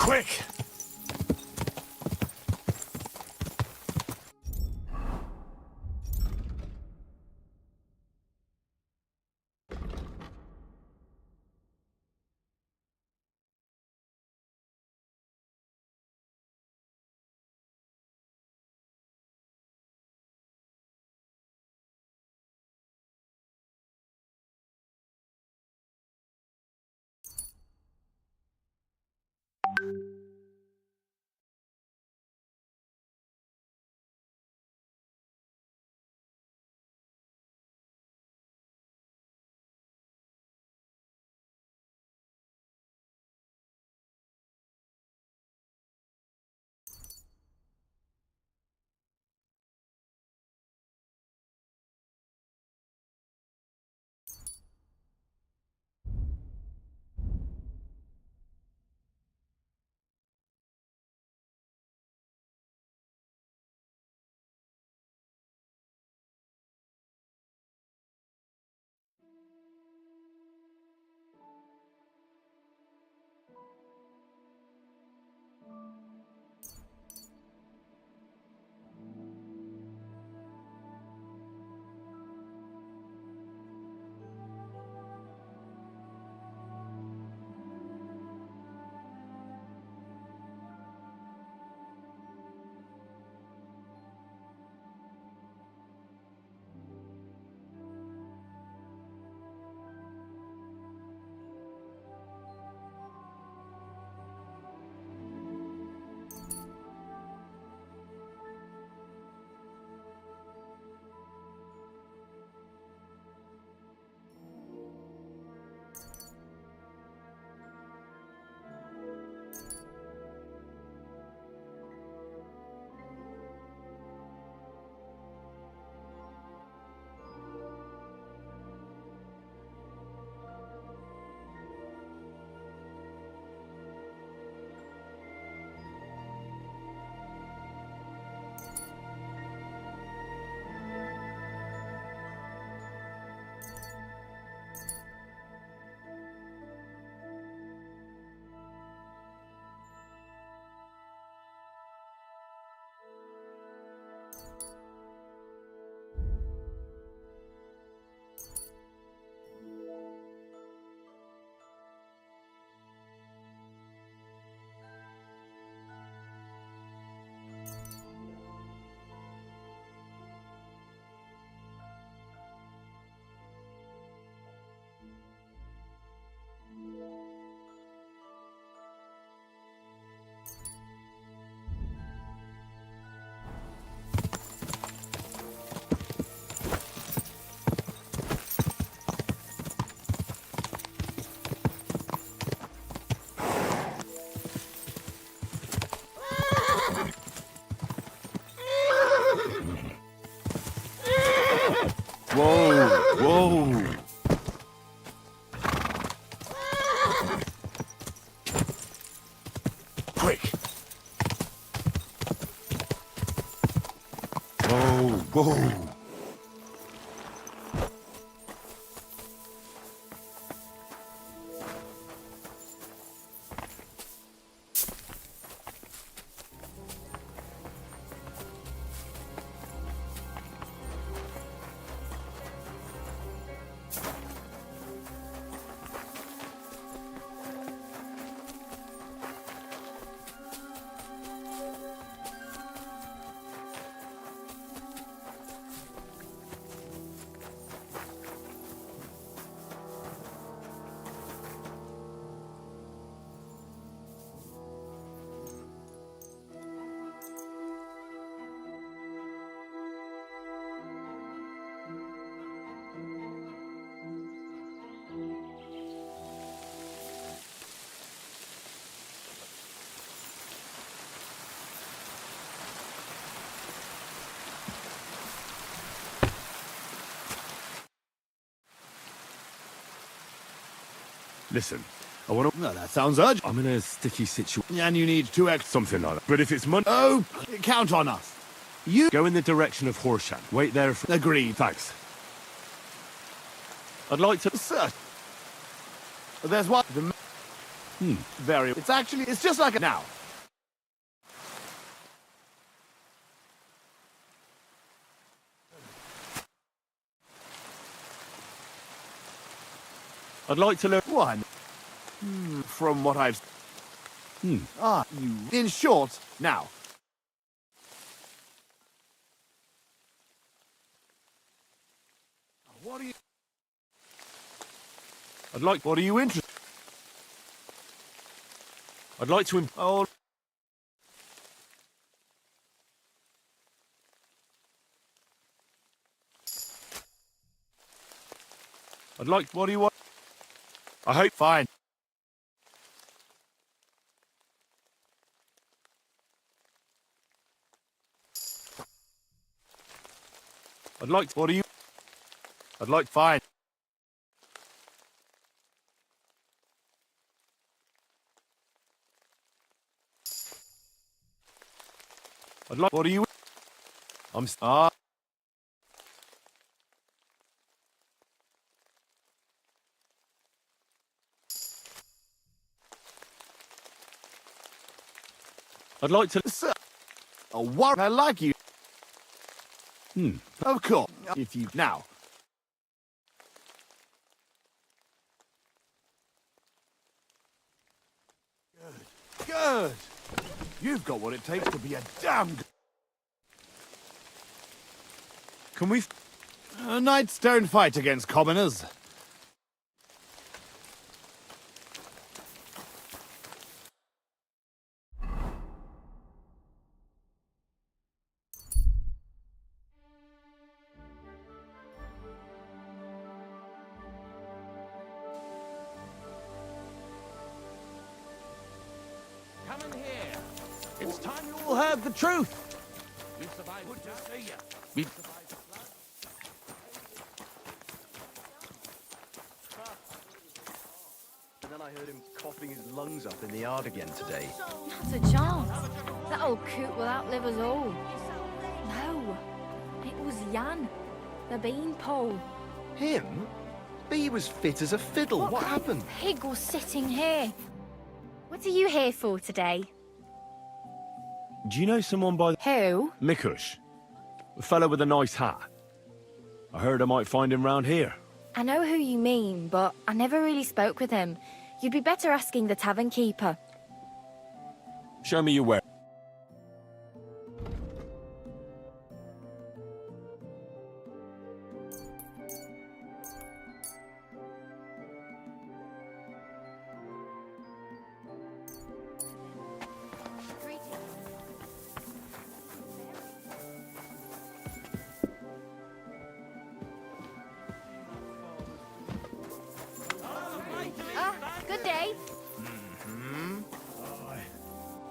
Quick! Whoa, whoa. Quick! Whoa, whoa. Listen, I want to... No, that sounds urgent. I'm in a sticky situation. And you need 2 extra. Something like that. But if it's money... Oh, count on us. You Go in the direction of Horseshan. Wait there for... agreed. Thanks. I'd like to... Sir. There's one. Very. It's just like a now. I'd like to learn. One. From what I've. You. In short, now. What are you? What are you interested? I'd like to. Oh. I'd like. What do you want? I hope. Fine. I'd like. What do you? I'd like. Fine. I'd like. What do you? I'm. I'd like to. Sir. A war. I like you. Of course. If you now. Good. Good. You've got what it takes to be a damn good. Can we? Knights don't fight against commoners. Come in here. It's time you all heard the truth. You survived. Good to see you. And then I heard him coughing his lungs up in the yard again today. Not a chance. That old coot will outlive us all. No, it was Jan, the beanpole. Him? He was fit as a fiddle. What happened? Pig was sitting here. What are you here for today? Do you know someone by Who? Mikush? A fellow with a nice hat. I heard I might find him round here. I know who you mean, but I never really spoke with him. You'd be better asking the tavern keeper. Show me your where. Good day.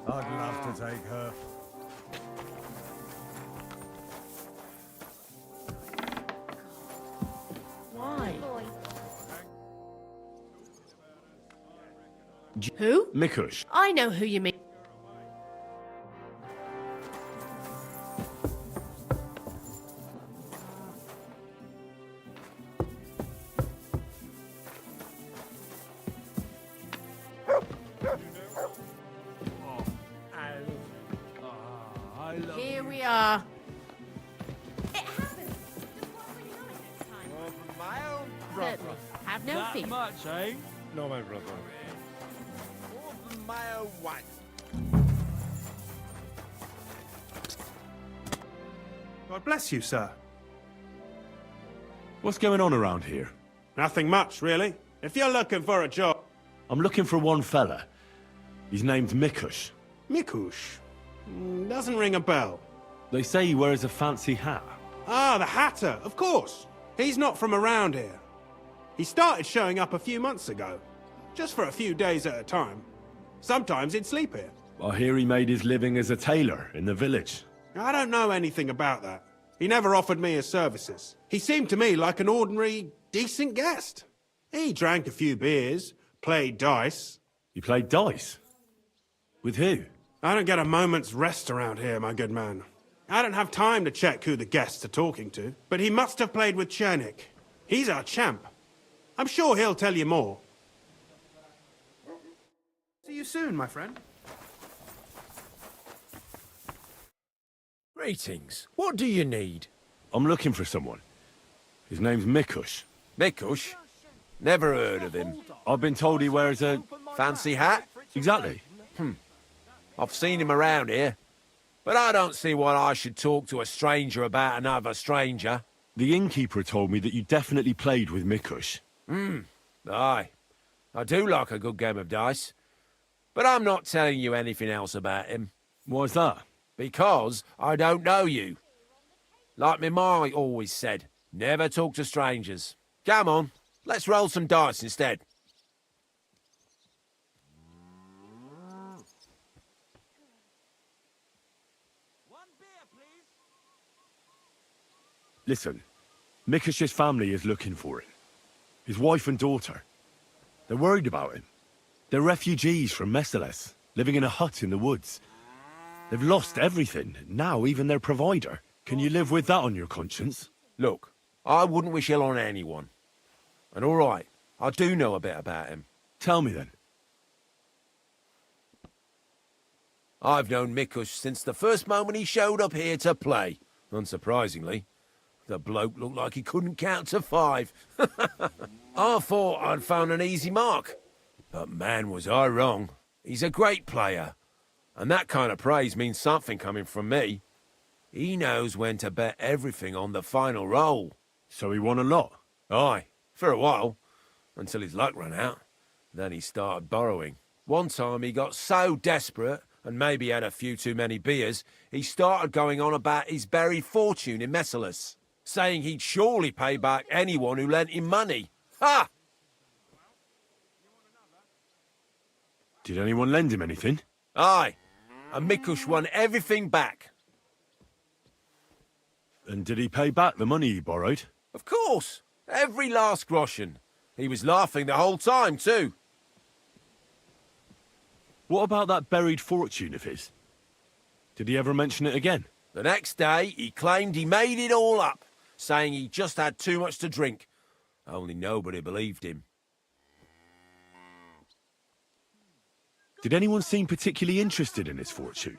I'd love to take her. Why? Boy. Who? Mikush. I know who you mean. Here we are. It happened. Just what were you doing this time? Certainly. Have no fear. much, eh? No, my brother. God bless you, sir. What's going on around here? Nothing much, really. If you're looking for a job... I'm looking for one fella. He's named Mikush. Mikush? Doesn't ring a bell. They say he wears a fancy hat. Ah, the Hatter, of course. He's not from around here. He started showing up a few months ago. Just for a few days at a time. Sometimes he'd sleep here. I hear he made his living as a tailor in the village. I don't know anything about that. He never offered me his services. He seemed to me like an ordinary, decent guest. He drank a few beers, played dice. He played dice? With who? I don't get a moment's rest around here, my good man. I don't have time to check who the guests are talking to, but he must have played with Chernik. He's our champ. I'm sure he'll tell you more. you soon, my friend. Greetings. What do you need? I'm looking for someone. His name's Mikush. Mikush? Never heard of him. I've been told he wears a... Fancy hat? Exactly. I've seen him around here. But I don't see why I should talk to a stranger about another stranger. The innkeeper told me that you definitely played with Mikush. Aye. I do like a good game of dice. But I'm not telling you anything else about him. Why's that? Because I don't know you. Like me ma always said, never talk to strangers. Come on, let's roll some dice instead. Listen, Mikush's family is looking for him. His wife and daughter. They're worried about him. They're refugees from Messales, living in a hut in the woods. They've lost everything, now even their provider. Can you live with that on your conscience? Look, I wouldn't wish ill on anyone. And all right, I do know a bit about him. Tell me then. I've known Mikush since the first moment he showed up here to play. Unsurprisingly. The bloke looked like he couldn't count to 5. I thought I'd found an easy mark. But man, was I wrong. He's a great player. And that kind of praise means something coming from me. He knows when to bet everything on the final roll. So he won a lot? Aye, for a while. Until his luck ran out. Then he started borrowing. One time he got so desperate, and maybe had a few too many beers, he started going on about his buried fortune in Messales, saying he'd surely pay back anyone who lent him money. Ha! Did anyone lend him anything? Aye, and Mikush won everything back. And did he pay back the money he borrowed? Of course, every last groschen. He was laughing the whole time, too. What about that buried fortune of his? Did he ever mention it again? The next day, he claimed he made it all up, saying he just had too much to drink. Only nobody believed him. Did anyone seem particularly interested in his fortune?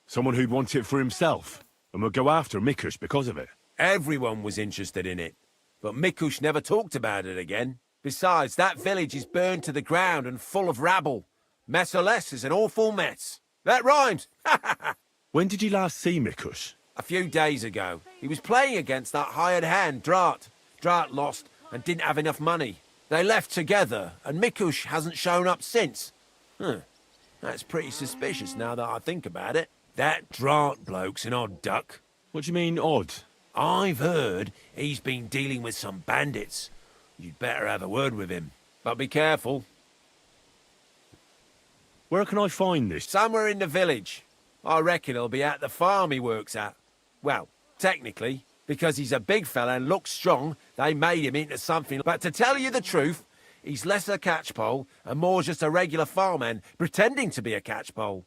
Someone who'd want it for himself, and would go after Mikush because of it? Everyone was interested in it, but Mikush never talked about it again. Besides, that village is burned to the ground and full of rabble. Messales is an awful mess. That rhymes! When did you last see Mikush? A few days ago. He was playing against that hired hand, Drat. Drat lost and didn't have enough money. They left together, and Mikush hasn't shown up since. That's pretty suspicious now that I think about it. That Drat bloke's an odd duck. What do you mean, odd? I've heard he's been dealing with some bandits. You'd better have a word with him. But be careful. Where can I find this? Somewhere in the village. I reckon he'll be at the farm he works at. Well, technically, because he's a big fella and looks strong, they made him into something. But to tell you the truth, he's less a catchpole and more just a regular farmhand pretending to be a catchpole.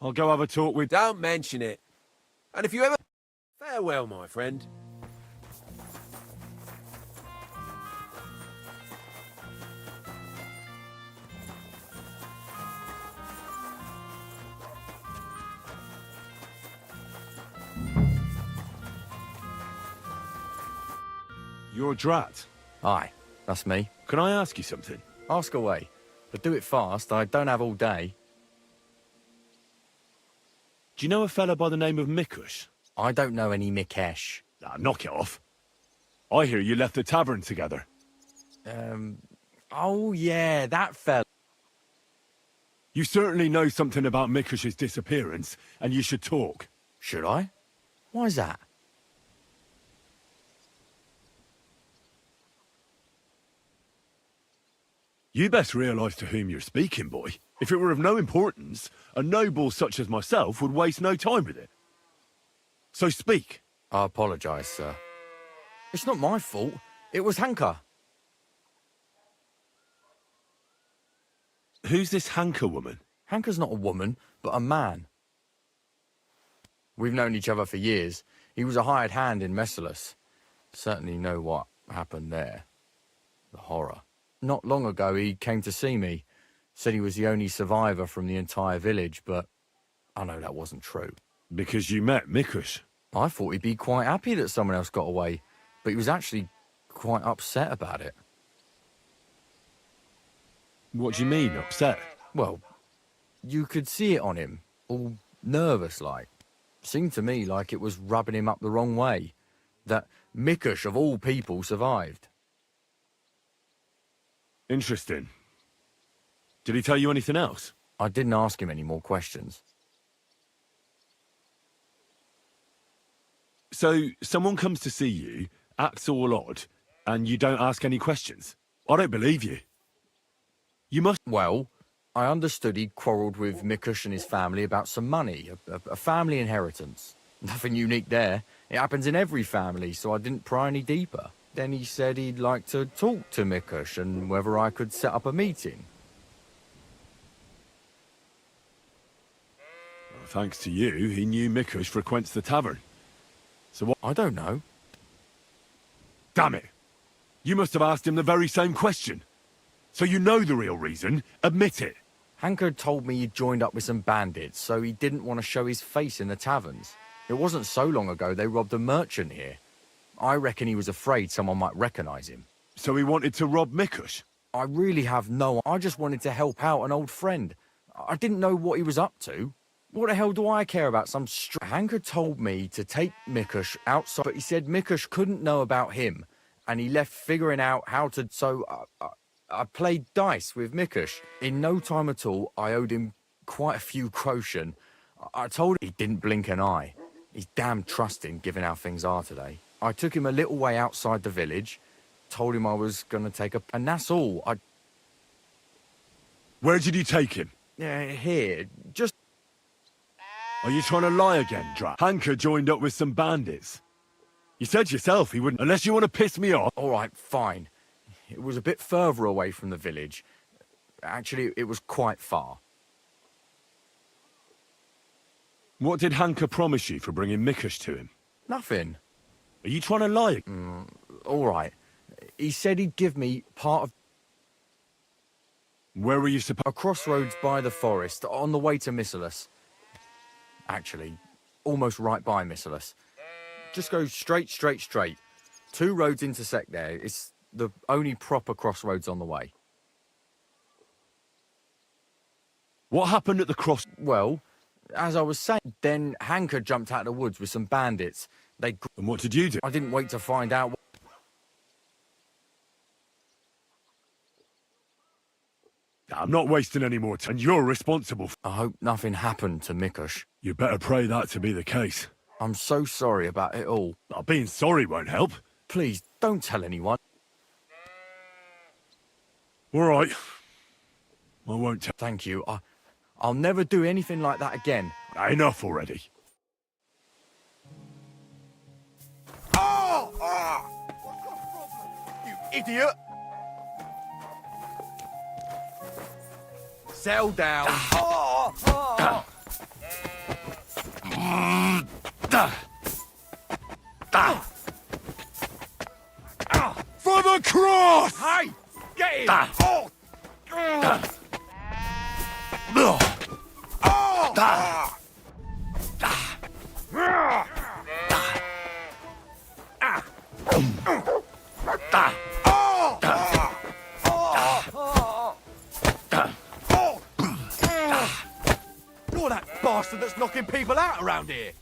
I'll go have a talk with... Don't mention it. And if you ever... Farewell, my friend. You're Drat. Aye, that's me. Can I ask you something? Ask away. But do it fast, I don't have all day. Do you know a fella by the name of Mikush? I don't know any Mikesh. Ah, knock it off. I hear you left the tavern together. Oh yeah, that fella. You certainly know something about Mikush's disappearance, and you should talk. Should I? Why's that? You best realise to whom you're speaking, boy. If it were of no importance, a noble such as myself would waste no time with it. So speak. I apologise, sir. It's not my fault. It was Hanka. Who's this Hanka woman? Hanka's not a woman, but a man. We've known each other for years. He was a hired hand in Messales. Certainly know what happened there. The horror. Not long ago, he came to see me. Said he was the only survivor from the entire village, but I know that wasn't true. Because you met Mikush. I thought he'd be quite happy that someone else got away, but he was actually quite upset about it. What do you mean, upset? Well, you could see it on him, all nervous like. Seemed to me like it was rubbing him up the wrong way. That Mikush, of all people, survived. Interesting. Did he tell you anything else? I didn't ask him any more questions. So, someone comes to see you, acts all odd, and you don't ask any questions? I don't believe you. You must... Well, I understood he quarrelled with Mikush and his family about some money, a family inheritance. Nothing unique there. It happens in every family, so I didn't pry any deeper. Then he said he'd like to talk to Mikush and whether I could set up a meeting. Well, thanks to you, he knew Mikush frequents the tavern. So what... I don't know. Damn it! You must have asked him the very same question. So you know the real reason. Admit it. Hanker told me he'd joined up with some bandits, so he didn't want to show his face in the taverns. It wasn't so long ago they robbed a merchant here. I reckon he was afraid someone might recognise him. So he wanted to rob Mikush? I really have no... I just wanted to help out an old friend. I didn't know what he was up to. What the hell do I care about some Hanker told me to take Mikush outside, but he said Mikush couldn't know about him, and he left figuring out how to... So I played dice with Mikush. In no time at all, I owed him quite a few groschen. I told him he didn't blink an eye. He's damn trusting, given how things are today. I took him a little way outside the village, told him I was going to take a... And that's all. Where did you take him? Here, just... Are you trying to lie again, Drat? Hanker joined up with some bandits. You said yourself he wouldn't... Unless you want to piss me off. All right, fine. It was a bit further away from the village. Actually, it was quite far. What did Hanker promise you for bringing Mikush to him? Nothing. Are you trying to lie? All right. He said he'd give me part of... Where were you supposed... A crossroads by the forest, on the way to Missalus. Actually, almost right by Missalus. Just go straight. 2 roads intersect there. It's the only proper crossroads on the way. What happened at the cross... Well, as I was saying, then Hanker jumped out of the woods with some bandits. And what did you do? I didn't wait to find out. I'm not wasting any more time, and you're responsible for... I hope nothing happened to Mikush. You better pray that to be the case. I'm so sorry about it all. Being sorry won't help. Please, don't tell anyone. All right. I won't tell... Thank you. I'll never do anything like that again. Enough already. You idiot! Settle down. For the cross! Hey! Get him! You're that bastard that's knocking people out around here.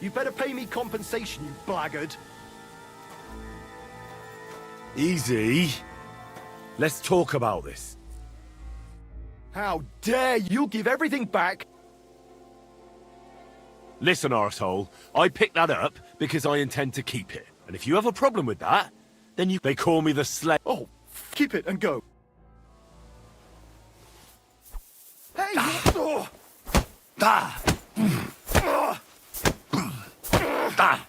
You better pay me compensation, you blackguard. Easy. Let's talk about this. How dare you give everything back? Listen, arsehole, I picked that up because I intend to keep it. And if you have a problem with that, then you... They call me the slave. Oh, keep it and go. Hey! Oh. Ah! Ah!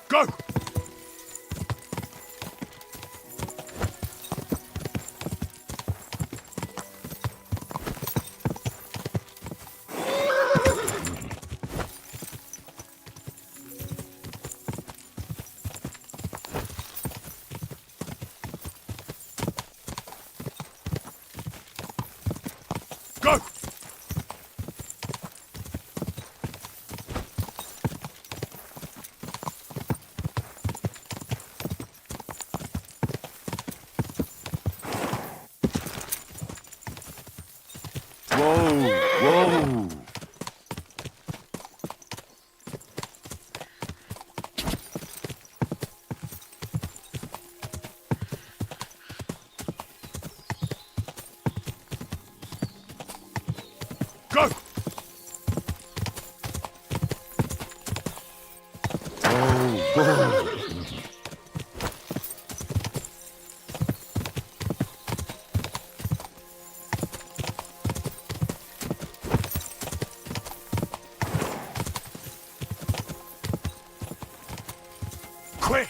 Go! Go! Whoa! Whoa! Go! Whoa! Whoa! Quick!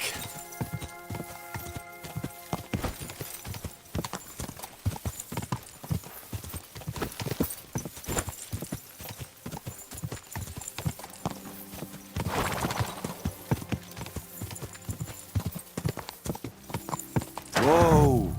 Whoa!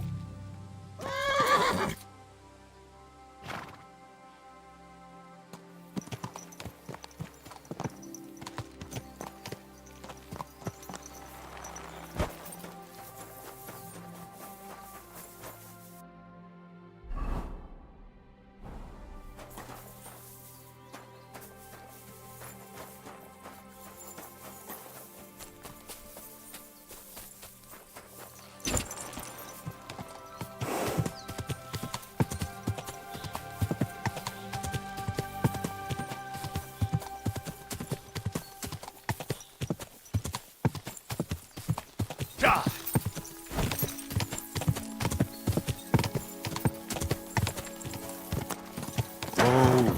Ah!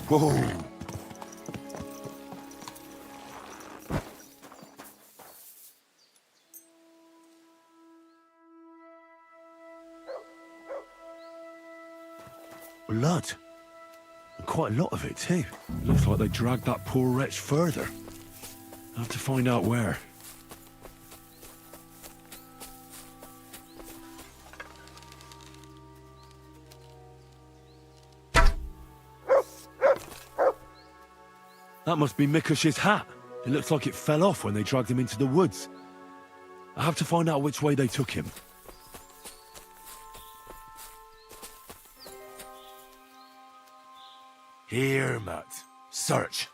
Whoa! Whoa! Blood. And quite a lot of it, too. Looks like they dragged that poor wretch further. I'll have to find out where. That must be Mikush's hat. It looks like it fell off when they dragged him into the woods. I have to find out which way they took him. Here, Matt. Search.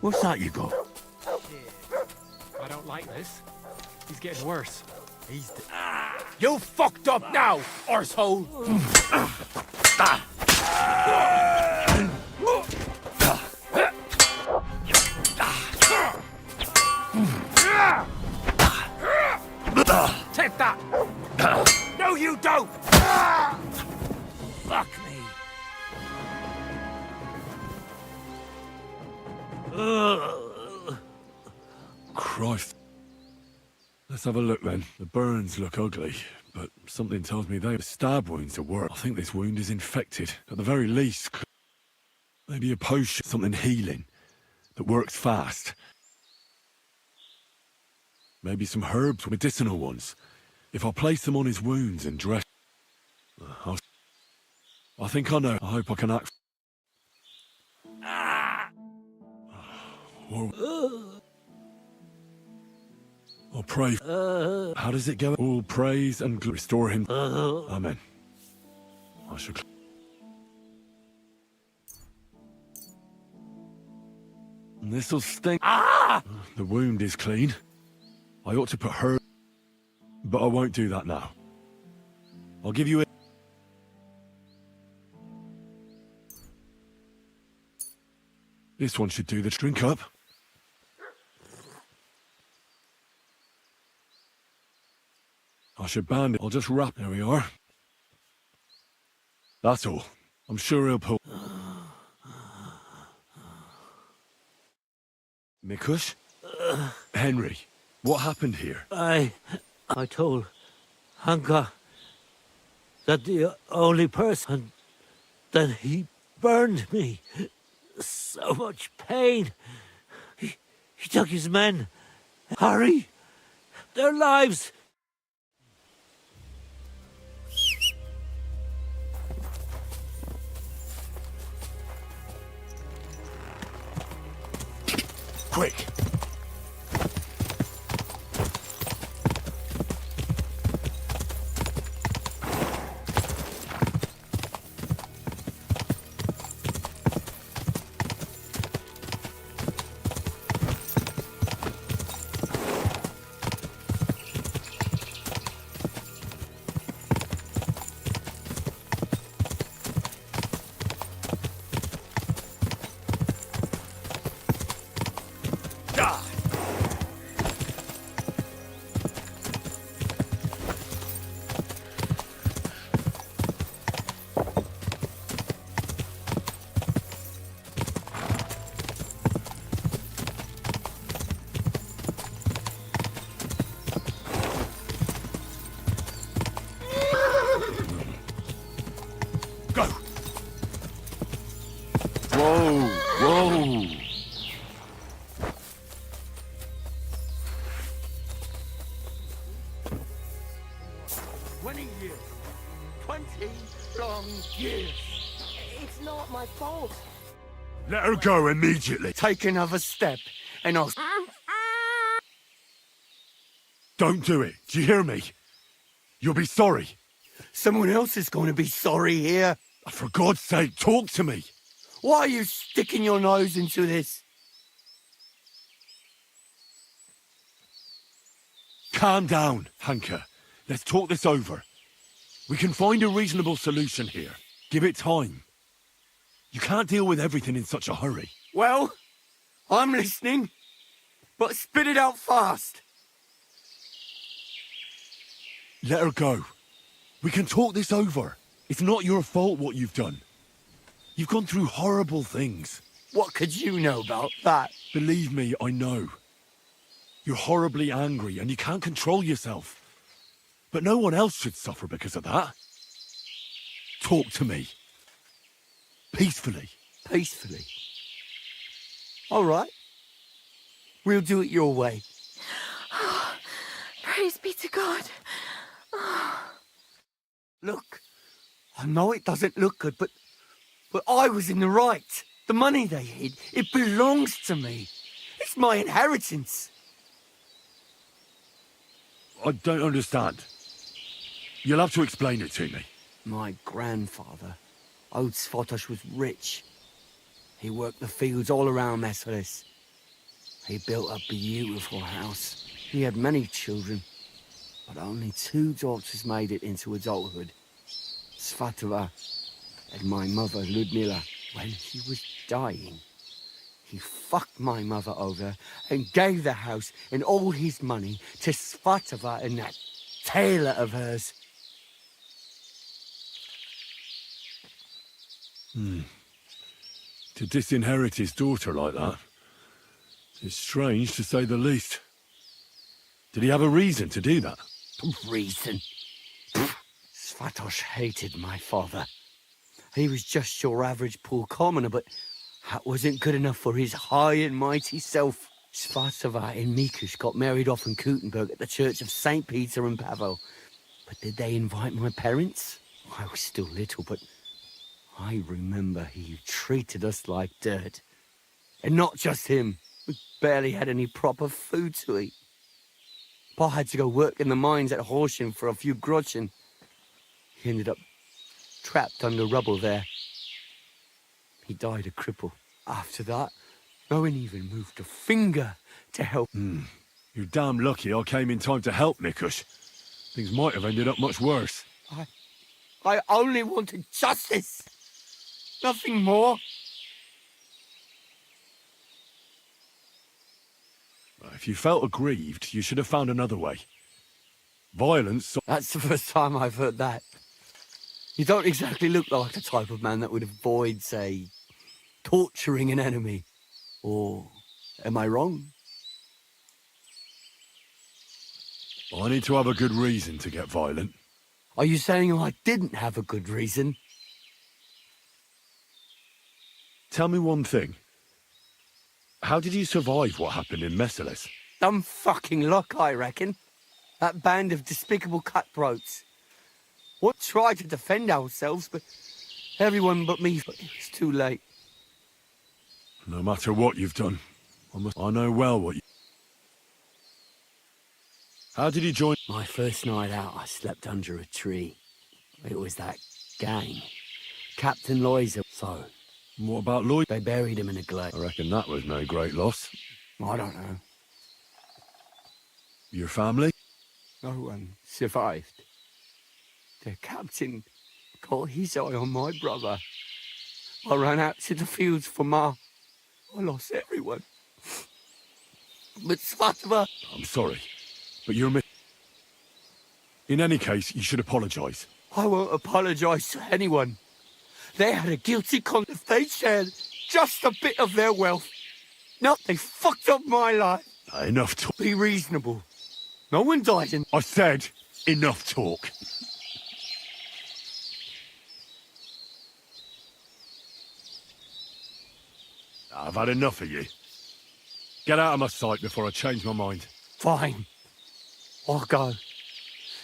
What's that you got? I don't like this. He's getting worse. You fucked up now, arsehole! Take that! No, you don't! Fuck me. Christ. Let's have a look then. The burns look ugly, but something tells me they stab wounds at work. I think this wound is infected. At the very least, maybe a potion, something healing, that works fast. Maybe some herbs, medicinal ones. If I place them on his wounds and dress... I think I know. I hope I can act... I'll pray. How does it go? All praise and restore him. Amen. I shall... This'll sting. The wound is clean. I ought to put her... But I won't do that now. I'll give you a... This one should do the drink up. I should band it. I'll just wrap. There we are. That's all. I'm sure he'll pull... Mikush? Henry, what happened here? I told Hanka that the only person, then he burned me. So much pain. He took his men. Harry, their lives. Quick! Whoa, whoa. 20 years. 20 long years. It's not my fault. Let her go immediately. Take another step and I'll... Don't do it. Do you hear me? You'll be sorry. Someone else is going to be sorry here. For God's sake, talk to me. Why are you sticking your nose into this? Calm down, Hanka. Let's talk this over. We can find a reasonable solution here. Give it time. You can't deal with everything in such a hurry. Well, I'm listening, but spit it out fast. Let her go. We can talk this over. It's not your fault what you've done. You've gone through horrible things. What could you know about that? Believe me, I know. You're horribly angry and you can't control yourself. But no one else should suffer because of that. Talk to me. Peacefully. Peacefully. All right. We'll do it your way. Praise be to God. Look, I know it doesn't look good, but I was in the right. The money they hid, it belongs to me. It's my inheritance. I don't understand. You'll have to explain it to me. My grandfather, Old Svotosh, was rich. He worked the fields all around Messeris. He built a beautiful house. He had many children, but only 2 daughters made it into adulthood. Svatova and my mother, Ludmila. When he was dying, he fucked my mother over and gave the house and all his money to Svatova and that tailor of hers. To disinherit his daughter like that is strange, to say the least. Did he have a reason to do that? Reason? Svatos hated my father. He was just your average poor commoner, but that wasn't good enough for his high and mighty self. Svatova and Mikush got married off in Kuttenberg at the Church of St. Peter and Pavel. But did they invite my parents? I was still little, but I remember he treated us like dirt. And not just him. We barely had any proper food to eat. Pa had to go work in the mines at Horsham for a few groschen. He ended up trapped under rubble there. He died a cripple. After that, no one even moved a finger to help. You're damn lucky I came in time to help, Mikush. Things might have ended up much worse. I only wanted justice. Nothing more. If you felt aggrieved, you should have found another way. Violence... That's the first time I've heard that. You don't exactly look like the type of man that would avoid, say, torturing an enemy. Or am I wrong? I need to have a good reason to get violent. Are you saying I didn't have a good reason? Tell me one thing. How did you survive what happened in Messales? Dumb fucking luck, I reckon. That band of despicable cutthroats. We tried to defend ourselves, but everyone but me, but it was too late. No matter what you've done, I know well what you... How did you join... My first night out, I slept under a tree. It was that gang. Captain Loiser. So, What about Lloyd? they buried him in a glade. I reckon that was no great loss. I don't know. Your family? No one survived. The captain got his eye on my brother. I ran out to the fields for Ma. I lost everyone. But Svatova... I'm sorry, but you're... In any case, you should apologise. I won't apologise to anyone. They had a guilty conscience. They shared just a bit of their wealth. No, they fucked up my life. Enough talk. Be reasonable. No one died in... I said, enough talk. I've had enough of you. Get out of my sight before I change my mind. Fine. I'll go.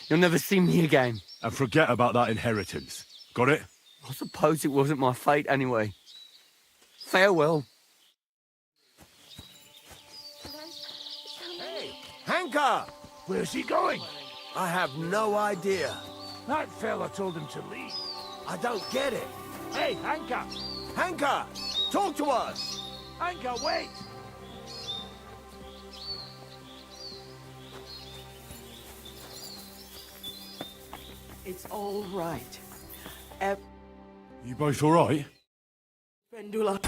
You'll never see me again. And forget about that inheritance. Got it? I suppose it wasn't my fate anyway. Farewell. Hey, Hanka! Where's he going? I have no idea. That fella told him to leave. I don't get it. Hey, Hanka! Hanka! Talk to us! Hanka, wait! It's all right. You both alright? Pendula.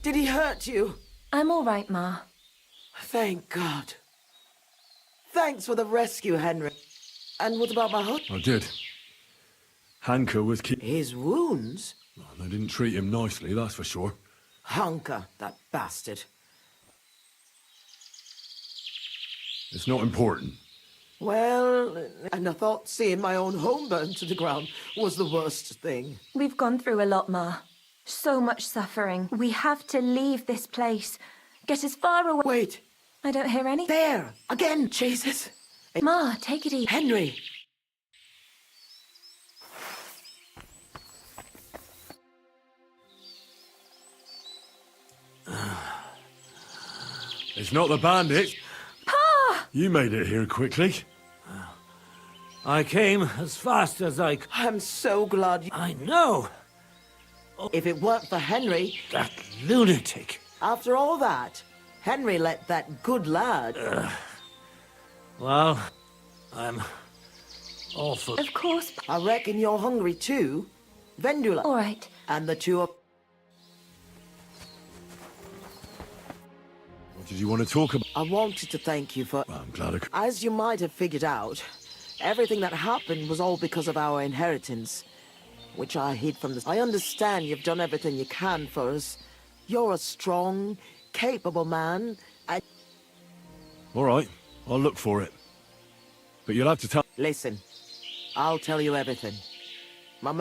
Did he hurt you? I'm all right, Ma. Thank God. Thanks for the rescue, Henry. And what about my husband? I did. Hanker was His wounds? They didn't treat him nicely, that's for sure. Hunker, that bastard. It's not important. Well, and I thought seeing my own home burned to the ground was the worst thing. We've gone through a lot, Ma. So much suffering. We have to leave this place. Get as far away. Wait. I don't hear any. There! Again, Jesus! Ma, take it easy. Henry! It's not the bandits. Pa! You made it here quickly. I came as fast as I could. I'm so glad you... I know. If it weren't for Henry... That lunatic. After all that, Henry let that good lad... Well, I'm awful. Of course. I reckon you're hungry too. Vendula. All right. And the two are... What did you want to talk about? I wanted to thank you for... Well, I'm glad I could. As you might have figured out, everything that happened was all because of our inheritance, which I hid from the... I understand you've done everything you can for us. You're a strong, capable man, and... All right, I'll look for it. But you'll have to tell... Listen, I'll tell you everything.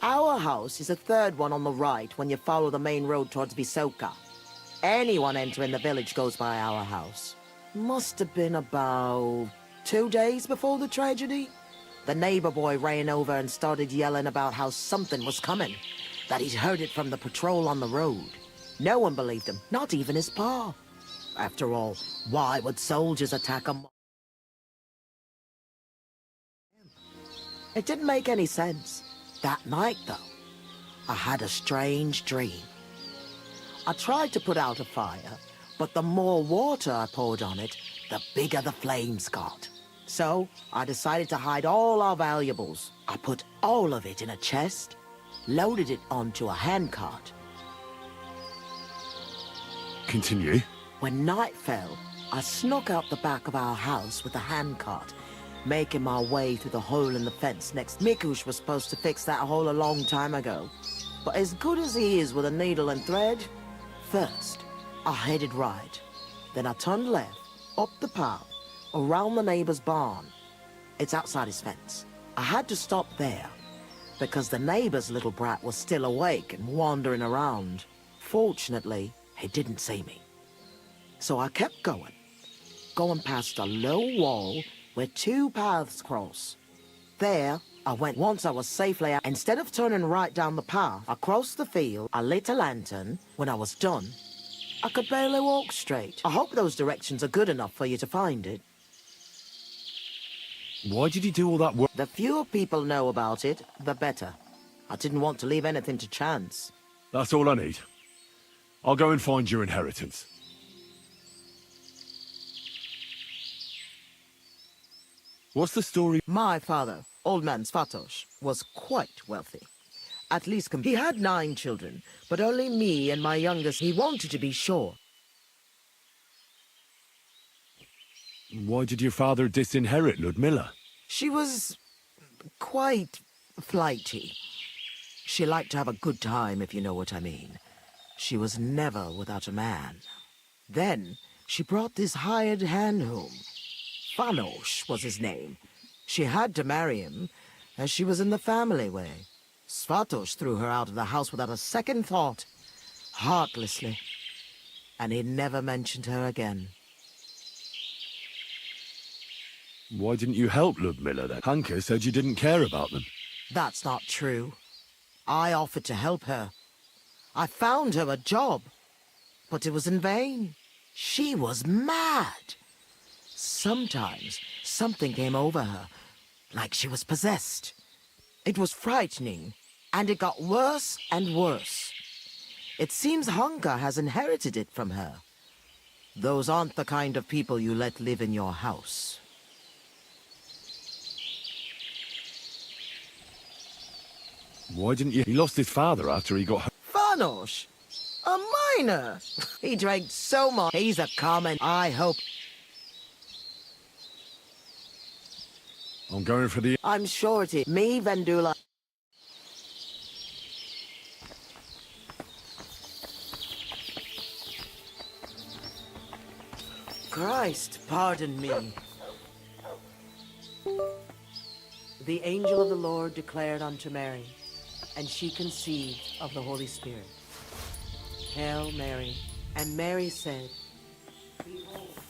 Our house is the third one on the right when you follow the main road towards Visoka. Anyone entering the village goes by our house. Must have been about 2 days before the tragedy. The neighbor boy ran over and started yelling about how something was coming, that he'd heard it from the patrol on the road. No one believed him, not even his pa. After all, why would soldiers attack him? It didn't make any sense. That night, though, I had a strange dream. I tried to put out a fire, but the more water I poured on it, the bigger the flames got. So, I decided to hide all our valuables. I put all of it in a chest, loaded it onto a handcart. Continue. When night fell, I snuck out the back of our house with the handcart, making my way through the hole in the fence next. Mikush was supposed to fix that hole a long time ago. But as good as he is with a needle and thread, first, I headed right. Then I turned left, up the path, around the neighbor's barn. It's outside his fence. I had to stop there, because the neighbor's little brat was still awake and wandering around. Fortunately, he didn't see me. So I kept going past a low wall where two paths cross. There, I went. Once I was safely out. Instead of turning right down the path, I crossed the field, I lit a lantern. When I was done, I could barely walk straight. I hope those directions are good enough for you to find it. Why did you do all that work? The fewer people know about it, the better. I didn't want to leave anything to chance. That's all I need. I'll go and find your inheritance. What's the story? My father, old man Svatos, was quite wealthy. At least he had 9 children, but only me and my youngest. He wanted to be sure. Why did your father disinherit Ludmilla? She was quite flighty. She liked to have a good time, if you know what I mean. She was never without a man. Then she brought this hired hand home. Fanos was his name. She had to marry him, as she was in the family way. Svatos threw her out of the house without a second thought, heartlessly. And he never mentioned her again. Why didn't you help Ludmilla then? Hanka said you didn't care about them. That's not true. I offered to help her. I found her a job, but it was in vain. She was mad. Sometimes something came over her, like she was possessed. It was frightening, and it got worse and worse. It seems Hunka has inherited it from her. Those aren't the kind of people you let live in your house. Why didn't you? He lost his father after he got... Fanos! A minor? He drank so much. He's a common. I hope. I'm going for the... I'm sure it is. Me, Vendula. Christ, pardon me. The angel of the Lord declared unto Mary, and she conceived of the Holy Spirit. Hail Mary. And Mary said, Behold,